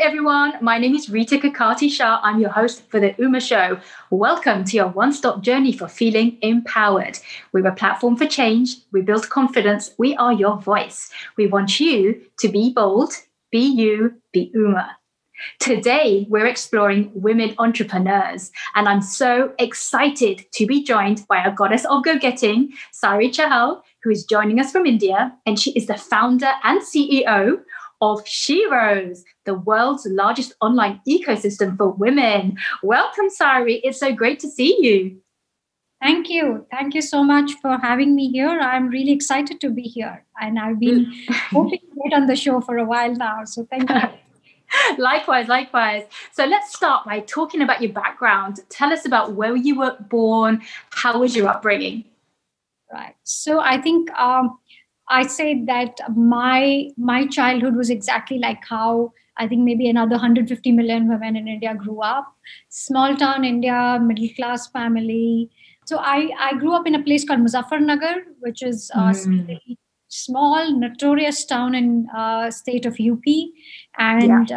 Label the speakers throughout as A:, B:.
A: everyone. My name is Rita Kakati-Shah. I'm your host for the Uma Show. Welcome to your one-stop journey for feeling empowered. We're a platform for change. We build confidence. We are your voice. We want you to be bold, be you, be Uma. Today, we're exploring women entrepreneurs, and I'm so excited to be joined by a goddess of go-getting, Sairee Chahal, who is joining us from India, and she is the founder and CEO of SHEROES, the world's largest online ecosystem for women. Welcome, Sairee. It's so great to see you.
B: Thank you. Thank you so much for having me here. I'm really excited to be here. And I've been hoping to get on the show for a while now. So thank you.
A: Likewise. So let's start by talking about your background. Tell us about where you were born. How was your upbringing?
B: Right. So I think I say that my childhood was exactly like how I think maybe another 150 million women in India grew up. Small town India, middle class family. So I grew up in a place called Muzaffarnagar, which is a small, notorious town in state of UP. And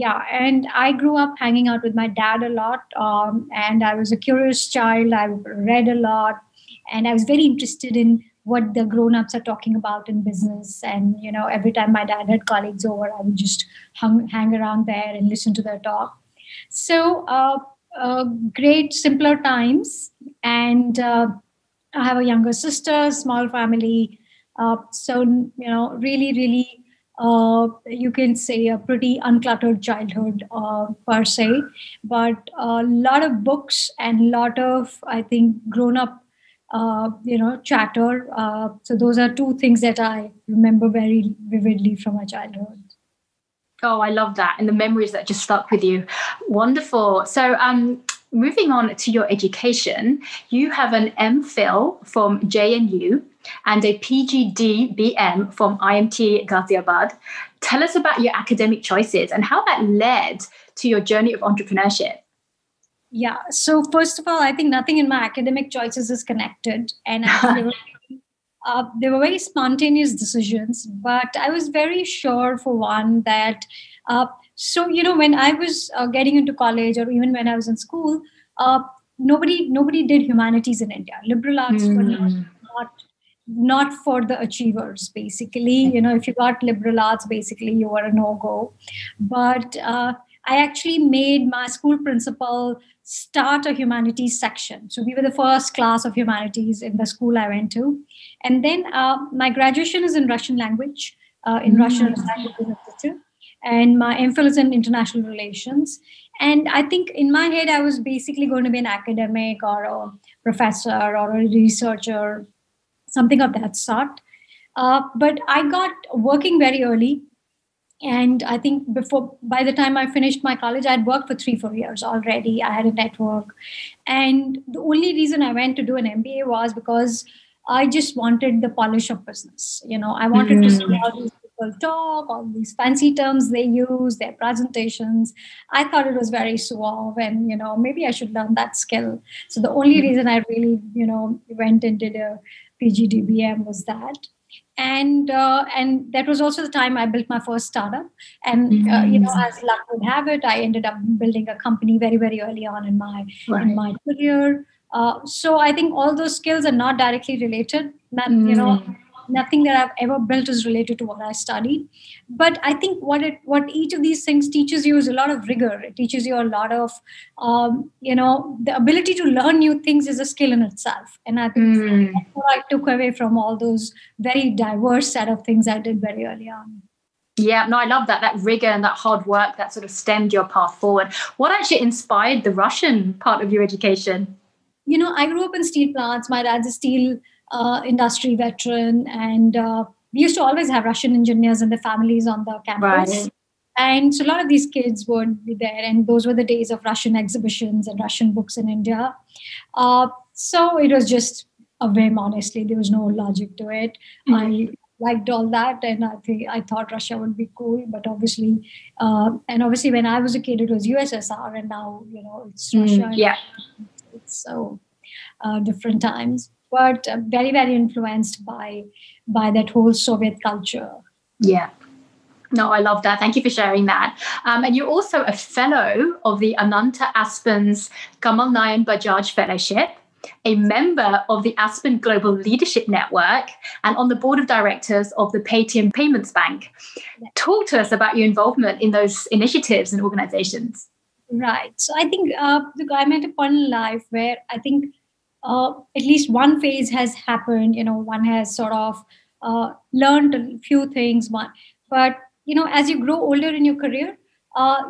B: and I grew up hanging out with my dad a lot. And I was a curious child. I read a lot. And I was very interested in what the grown-ups are talking about in business. And, every time my dad had colleagues over, I would just hang around there and listen to their talk. So great, simpler times. And I have a younger sister, small family. Really, really, you can say a pretty uncluttered childhood per se. But a lot of books and a lot of, I think, grown-up chatter. So those are two things that I remember very vividly from my childhood.
A: Oh, I love that. And the memories that just stuck with you. Wonderful. So moving on to your education, you have an MPhil from JNU and a PGD-BM from IMT Ghaziabad. Tell us about your academic choices and how that led to your journey of entrepreneurship.
B: Yeah. So first of all, I think nothing in my academic choices is connected. And they were very spontaneous decisions. But I was very sure, for one, that when I was getting into college or even when I was in school, nobody did humanities in India. Liberal arts were not for the achievers, basically. If you got liberal arts, basically you were a no-go. But I actually made my school principal start a humanities section. So we were the first class of humanities in the school I went to. And then my graduation is in Russian language, in Russian language and literature. And my MPhil is in international relations. And I think in my head, I was basically going to be an academic or a professor or a researcher, something of that sort. But I got working very early. And I think by the time I finished my college, I had worked for 3-4 years already. I had a network. And the only reason I went to do an MBA was because I just wanted the polish of business. I wanted to see how these people talk, all these fancy terms they use, their presentations. I thought it was very suave and, maybe I should learn that skill. So the only reason I really, went and did a PGDBM was that. And that was also the time I built my first startup. And, as luck would have it, I ended up building a company very, very early on in my career. So I think all those skills are not directly related. Nothing that I've ever built is related to what I studied. But I think what each of these things teaches you is a lot of rigor. It teaches you a lot of, the ability to learn new things is a skill in itself. And I think that's what I took away from all those very diverse set of things I did very early on.
A: Yeah, no, I love that rigor and that hard work that sort of stemmed your path forward. What actually inspired the Russian part of your education?
B: I grew up in steel plants. My dad's a steel industry veteran, and we used to always have Russian engineers and their families on the campus. Right. And so a lot of these kids would be there, and those were the days of Russian exhibitions and Russian books in India. So it was just a whim, honestly. There was no logic to it. I liked all that, and I thought Russia would be cool, but obviously when I was a kid, it was USSR, and now it's Russia. It's so different times, but very, very influenced by that whole Soviet culture.
A: Yeah. No, I love that. Thank you for sharing that. And you're also a fellow of the Ananta Aspen's Kamal Nayan Bajaj Fellowship, a member of the Aspen Global Leadership Network, and on the board of directors of the Paytm Payments Bank. Talk to us about your involvement in those initiatives and organizations.
B: Right. So I think look, I'm at a point in life where I think at least one phase has happened. One has sort of learned a few things. But as you grow older in your career,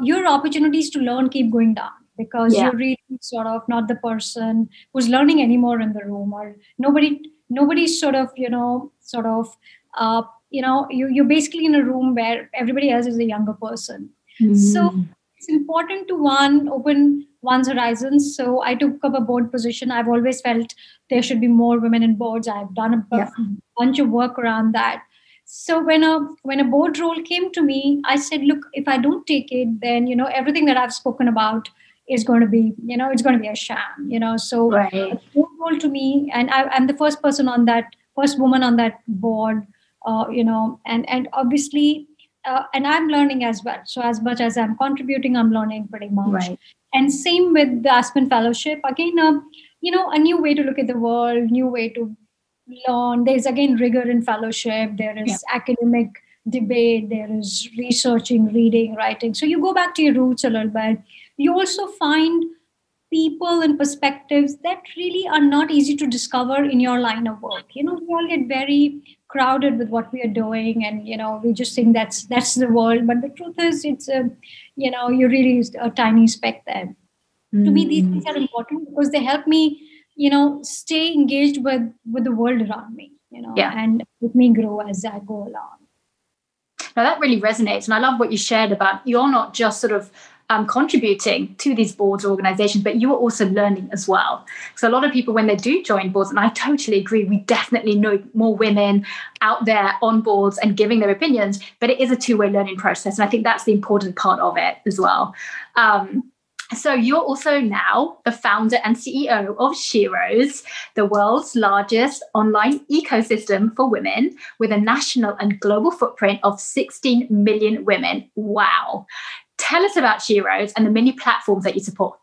B: your opportunities to learn keep going down, because you're really sort of not the person who's learning anymore in the room, or nobody's sort of you're basically in a room where everybody else is a younger person. So it's important to open one's horizons. So I took up a board position. I've always felt there should be more women in boards. I've done a bunch of work around that. So when a board role came to me, I said, look, if I don't take it, then everything that I've spoken about is going to be, it's going to be a sham. So a board role to me, and I'm the first woman on that board. And obviously, and I'm learning as well. So as much as I'm contributing, I'm learning pretty much.
A: Right.
B: And same with the Aspen Fellowship. Again, a new way to look at the world, new way to learn. There's again rigor in fellowship. There is academic debate. There is researching, reading, writing. So you go back to your roots a little bit. You also find people and perspectives that really are not easy to discover in your line of work. We all get very crowded with what we are doing, and we just think that's the world. But the truth is, it's you're really a tiny speck there. To me, these things are important because they help me stay engaged with the world around me, and with me grow as I go along.
A: Now that really resonates, and I love what you shared about you're not just sort of contributing to these boards or organizations, but you are also learning as well. So a lot of people, when they do join boards, and I totally agree, we definitely know more women out there on boards and giving their opinions, but it is a two-way learning process. And I think that's the important part of it as well. So you're also now the founder and CEO of SHEROES, the world's largest online ecosystem for women with a national and global footprint of 16 million women. Wow. Tell us about SHEROES and the many platforms that you support.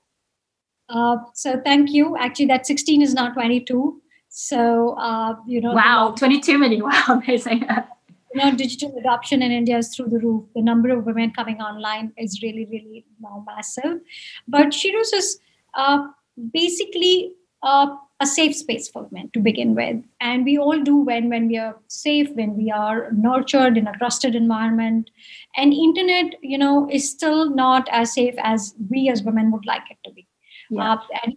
B: So thank you. Actually, that 16 is now 22. So,
A: Wow, 22 million. Wow, amazing.
B: Digital adoption in India is through the roof. The number of women coming online is really, really now massive. But SHEROES is basically a safe space for women to begin with. And we all do when we are safe, when we are nurtured in a trusted environment. And internet, is still not as safe as we as women would like it to be. Yeah.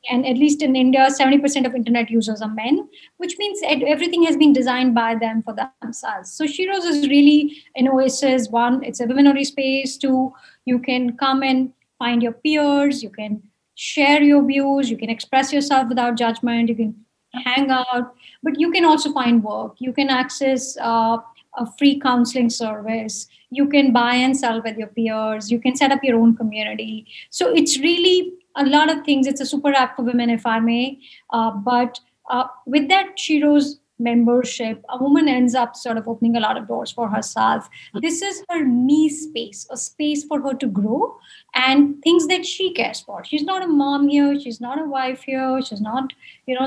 B: And at least in India, 70% of internet users are men, which means everything has been designed by them for themselves. So SHEROES is really an oasis. One, it's a women-only space. Two, you can come and find your peers. You can share your views. You can express yourself without judgment. You can hang out, but you can also find work. You can access a free counseling service. You can buy and sell with your peers. You can set up your own community. So it's really a lot of things. It's a super app for women, if I may. But with that SHEROES membership, a woman ends up sort of opening a lot of doors for herself. This is her me space, a space for her to grow and things that she cares for. She's not a mom here. She's not a wife here. She's not,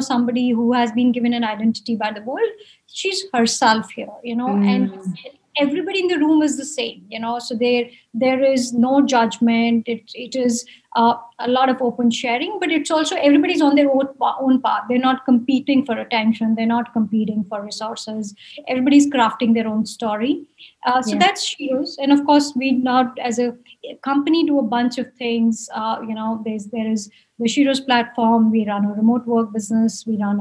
B: somebody who has been given an identity by the world. She's herself here, and everybody in the room is the same, so there is no judgment. It is a lot of open sharing, but it's also everybody's on their own path. They're not competing for attention. They're not competing for resources. Everybody's crafting their own story. So that's SHEROES. And of course, we not as a company do a bunch of things. There is the SHEROES platform. We run a remote work business. We run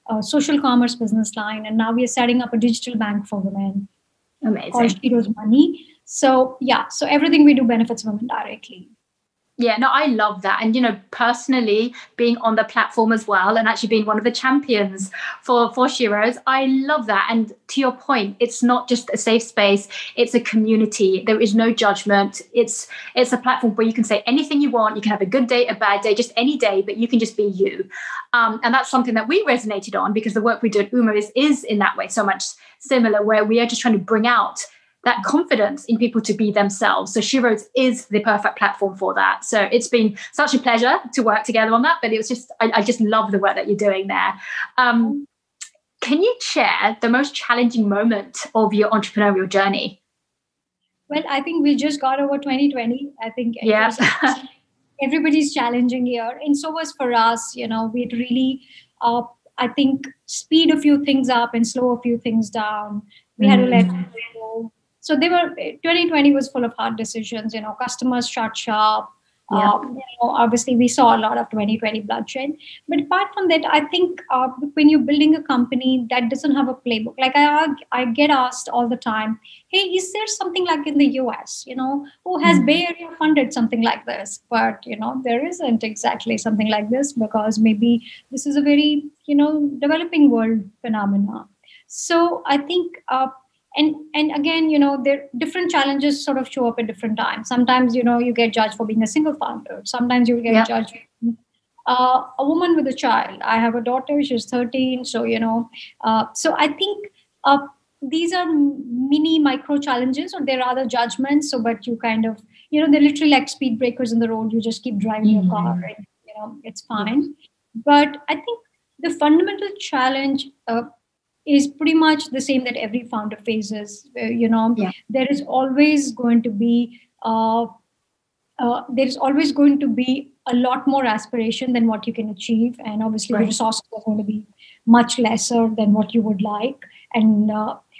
B: a social commerce business line. And now we are setting up a digital bank for women.
A: Amazing.
B: Called SHEROES Money. So so everything we do benefits women directly.
A: Yeah, no, I love that. And, personally being on the platform as well and actually being one of the champions for SHEROES, I love that. And to your point, it's not just a safe space. It's a community. There is no judgment. It's a platform where you can say anything you want. You can have a good day, a bad day, just any day, but you can just be you. And that's something that we resonated on because the work we do at UMA is in that way so much similar, where we are just trying to bring out that confidence in people to be themselves. So SHEROES is the perfect platform for that. So it's been such a pleasure to work together on that, but it was just, I just love the work that you're doing there. Can you share the most challenging moment of your entrepreneurial journey?
B: Well, I think we just got over 2020. I think everybody's challenging year. And so was for us. We'd really, I think, speed a few things up and slow a few things down. We had to let go. So 2020 was full of hard decisions. Customers shut shop. Obviously, we saw a lot of 2020 bloodshed. But apart from that, I think when you're building a company that doesn't have a playbook, like I get asked all the time, hey, is there something like in the US, who has Bay Area funded something like this? But, there isn't exactly something like this, because maybe this is a very, developing world phenomena. So I think And again, there different challenges sort of show up at different times. Sometimes, you get judged for being a single founder. Sometimes you get judged a woman with a child. I have a daughter, she's 13. So, so I think these are mini micro challenges, or they're rather judgments. So, but you kind of, they're literally like speed breakers in the road. You just keep driving your car and, it's fine. But I think the fundamental challenge is pretty much the same that every founder faces. There is always going to be a lot more aspiration than what you can achieve, and obviously the resources are going to be much lesser than what you would like, and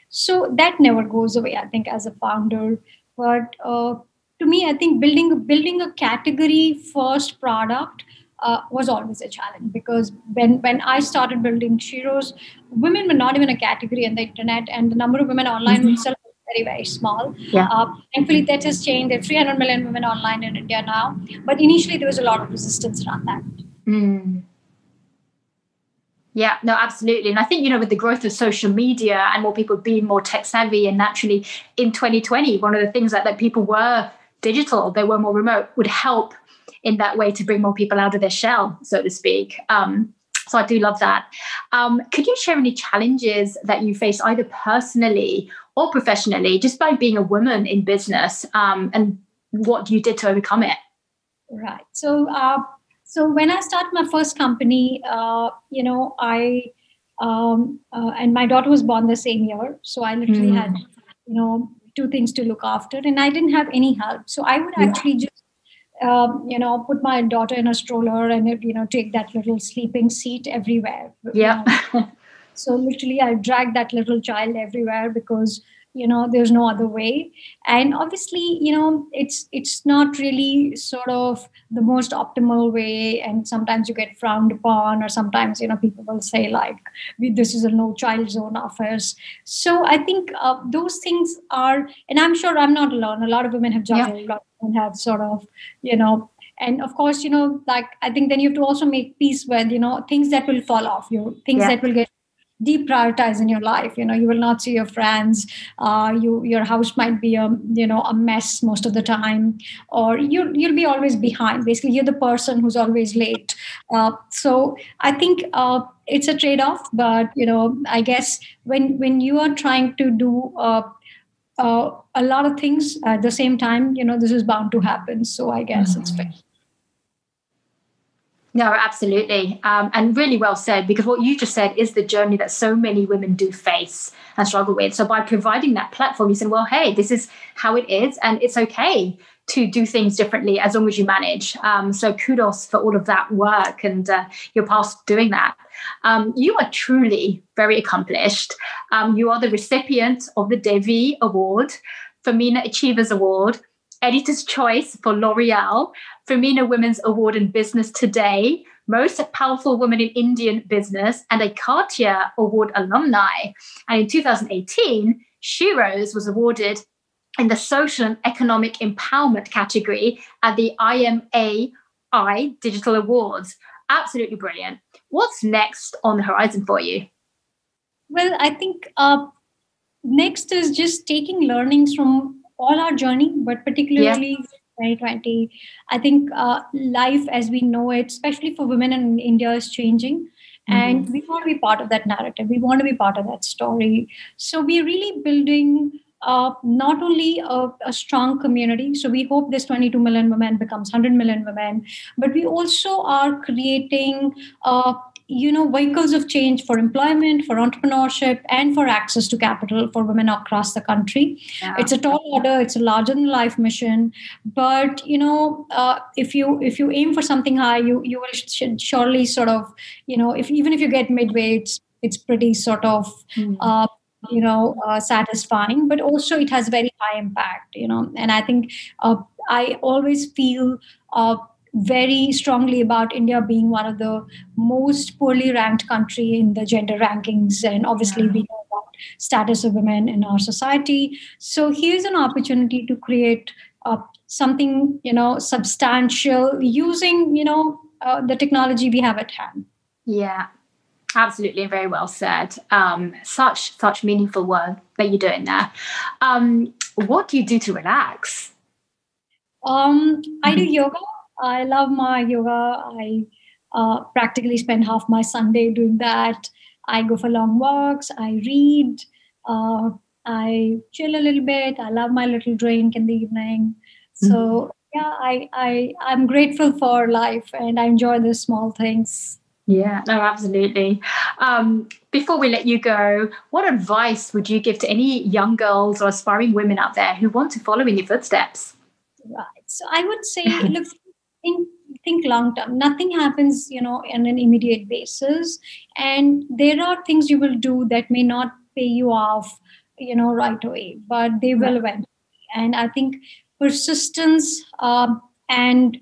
B: so that never goes away, I think, as a founder. But to me, I think building a category first product was always a challenge, because when I started building SHEROES, women were not even a category on the internet, and the number of women online was still very, very small. Thankfully, that has changed. There are 300 million women online in India now, but initially there was a lot of resistance around that.
A: Yeah, no, absolutely. And I think, with the growth of social media and more people being more tech savvy, and naturally in 2020, one of the things that people were digital, they were more remote, would help in that way to bring more people out of their shell, so to speak. So I do love that. Could you share any challenges that you face either personally or professionally, just by being a woman in business, and what you did to overcome it?
B: Right. So when I started my first company, I and my daughter was born the same year. So I literally had, two things to look after, and I didn't have any help. So I would actually just put my daughter in a stroller and, take that little sleeping seat everywhere. So literally I drag that little child everywhere, because, there's no other way. And obviously, it's not really sort of the most optimal way. And sometimes you get frowned upon, or sometimes, people will say like, this is a no child zone office. So I think those things are, and I'm sure I'm not alone. A lot of women have judged, a lot of women have sort of, and of course, like, I think then you have to also make peace with, things that will fall off, things that will get deprioritized in your life. You will not see your friends. Your house might be a mess most of the time, or you'll be always behind. Basically, you're the person who's always late. So I think it's a trade-off. But I guess when you are trying to do a lot of things at the same time, this is bound to happen. So I guess it's fair.
A: No, absolutely. And really well said, because what you just said is the journey that so many women do face and struggle with. So by providing that platform, you said, well, hey, this is how it is, and it's okay to do things differently as long as you manage. So kudos for all of that work, and you're past doing that. You are truly very accomplished. You are the recipient of the Devi Award, Femina Achievers Award, Editor's Choice for L'Oreal, Femina Women's Award in Business Today, Most Powerful Woman in Indian Business, and a Cartier Award alumni. And in 2018, SHEROES was awarded in the Social and Economic Empowerment category at the IMAI Digital Awards. Absolutely brilliant. What's next on the horizon for you?
B: Well, I think next is just taking learnings from all our journey, but particularly 2020. I think life as we know it, especially for women in India, is changing. And we want to be part of that narrative. We want to be part of that story. So we're really building not only a strong community, so we hope this 22 million women becomes 100 million women, but we also are creating vehicles of change for employment, for entrepreneurship, and for access to capital for women across the country.
A: Yeah.
B: It's a tall order, it's a larger than life mission, but if you aim for something high, you should surely sort of, even if you get midway, it's pretty sort of satisfying, but also it has very high impact, and I think I always feel very strongly about India being one of the most poorly ranked country in the gender rankings, and obviously we know about status of women in our society. So here's an opportunity to create something substantial using the technology we have at hand.
A: Yeah, absolutely, very well said. Such meaningful work that you're doing there. What do you do to relax?
B: I do yoga. I love my yoga. I practically spend half my Sunday doing that. I go for long walks. I read. I chill a little bit. I love my little drink in the evening. So yeah, I'm grateful for life, and I enjoy the small things.
A: Yeah, no, absolutely. Before we let you go, what advice would you give to any young girls or aspiring women out there who want to follow in your footsteps?
B: Right. So I would say, look, think long term. Nothing happens, on an immediate basis, and there are things you will do that may not pay you off, right away, but they will eventually. And I think persistence and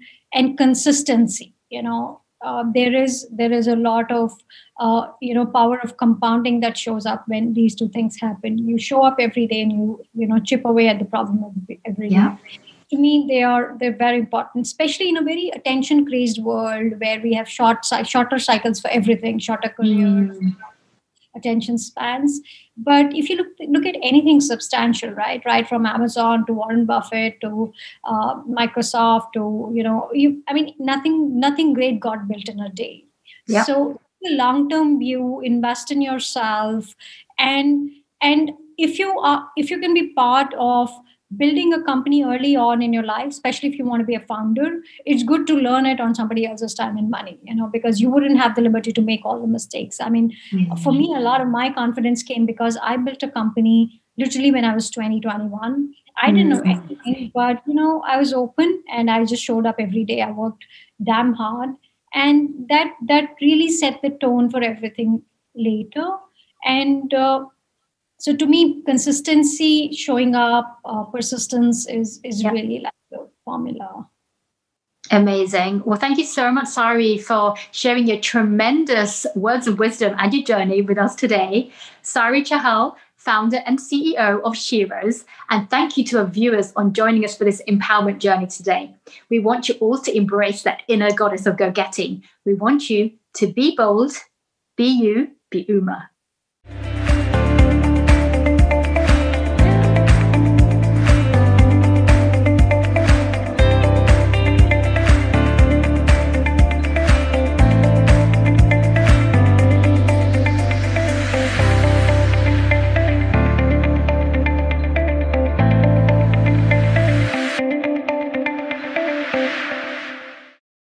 B: consistency. There is a lot of power of compounding that shows up when these two things happen. You show up every day and you chip away at the problem every day. To me, they're very important, especially in a very attention crazed world where we have shorter cycles for everything, shorter careers, attention spans. But if you look at anything substantial, right from Amazon to Warren Buffett to Microsoft to nothing great got built in a day. Yep. So the long term view, invest in yourself, and if you can be part of building a company early on in your life, especially if you want to be a founder, it's good to learn it on somebody else's time and money, because you wouldn't have the liberty to make all the mistakes. I mean, for me, a lot of my confidence came because I built a company literally when I was 20, 21. I didn't know anything, but, I was open and I just showed up every day. I worked damn hard. And that really set the tone for everything later. And, so to me, consistency, showing up, persistence is really like the formula.
A: Amazing. Well, thank you so much, Sairee, for sharing your tremendous words of wisdom and your journey with us today. Sairee Chahal, founder and CEO of SHEROES, and thank you to our viewers on joining us for this empowerment journey today. We want you all to embrace that inner goddess of go-getting. We want you to be bold, be you, be Uma.